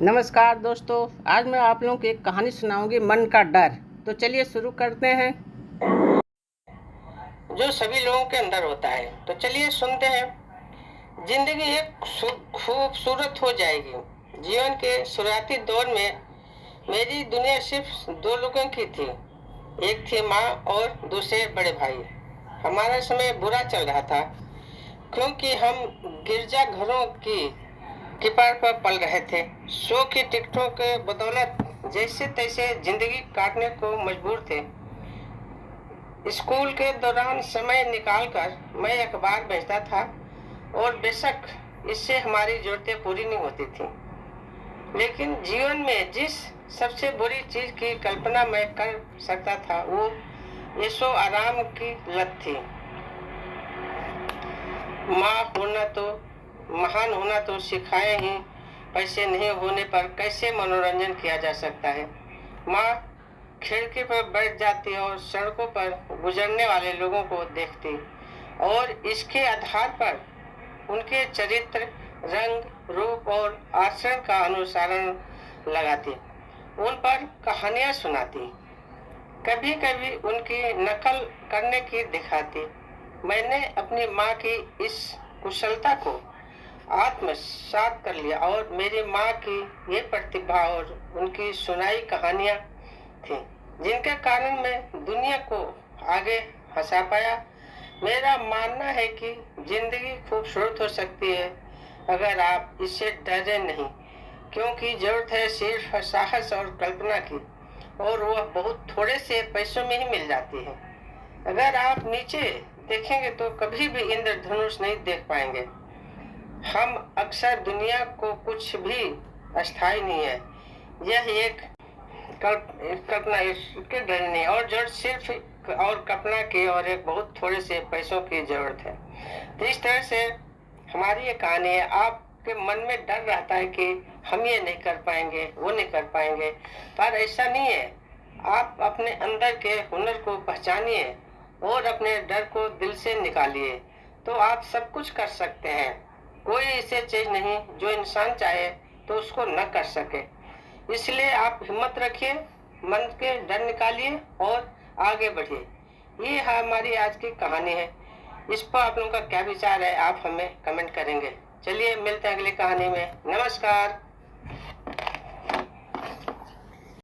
नमस्कार दोस्तों, आज मैं आप लोगों को एक कहानी सुनाऊंगी, मन का डर। तो चलिए शुरू करते हैं। जो सभी लोगों के अंदर होता है, तो चलिए सुनते हैं। जिंदगी एक खूबसूरत हो जाएगी। जीवन के शुरुआती दौर में मेरी दुनिया सिर्फ दो लोगों की थी। एक थी माँ और दूसरे बड़े भाई। हमारा समय बुरा चल रहा था क्योंकि हम गिरजा घरों की कीपार पर पल रहे थे। शो की टिकटों के बदौलत जैसे तैसे जिंदगी काटने को मजबूर थे। स्कूल के दौरान समय निकालकर मैं अखबार बेचता था और बेशक इससे हमारी जरूरतें पूरी नहीं होती थी, लेकिन जीवन में जिस सबसे बुरी चीज की कल्पना मैं कर सकता था वो ऐशो आराम की लत थी। महान होना तो सिखाए ही, पैसे नहीं होने पर कैसे मनोरंजन किया जा सकता है। माँ खिड़की पर बैठ जाती और सड़कों पर गुजरने वाले लोगों को देखती और इसके आधार पर उनके चरित्र, रंग, रूप और आचरण का अनुसरण लगाती, उन पर कहानियां सुनाती, कभी कभी उनकी नकल करने की दिखाती। मैंने अपनी माँ की इस कुशलता को आत्मसात कर लिया और मेरी माँ की ये प्रतिभा और उनकी सुनाई कहानियां थी जिनके कारण मैं दुनिया को आगे हंसा पाया। मेरा मानना है कि जिंदगी खूबसूरत हो सकती है अगर आप इससे डरे नहीं, क्योंकि जरूरत है सिर्फ साहस और कल्पना की, और वह बहुत थोड़े से पैसों में ही मिल जाती है। अगर आप नीचे देखेंगे तो कभी भी इंद्रधनुष नहीं देख पाएंगे। हम अक्सर दुनिया को कुछ भी अस्थायी नहीं है, यह एक कल्पना इसके डर नहीं, और जरूरत सिर्फ और कल्पना की और एक बहुत थोड़े से पैसों की जरूरत है। तो इस तरह से हमारी ये कहानी है। आपके मन में डर रहता है कि हम ये नहीं कर पाएंगे, वो नहीं कर पाएंगे, पर ऐसा नहीं है। आप अपने अंदर के हुनर को पहचानिए और अपने डर को दिल से निकालिए, तो आप सब कुछ कर सकते हैं। कोई ऐसी चीज नहीं जो इंसान चाहे तो उसको न कर सके। इसलिए आप हिम्मत रखिए, मन के डर निकालिए और आगे बढ़िए। ये हमारी आज की कहानी है। इस पर आप लोगों का क्या विचार है, आप हमें कमेंट करेंगे। चलिए मिलते हैं अगली कहानी में। नमस्कार।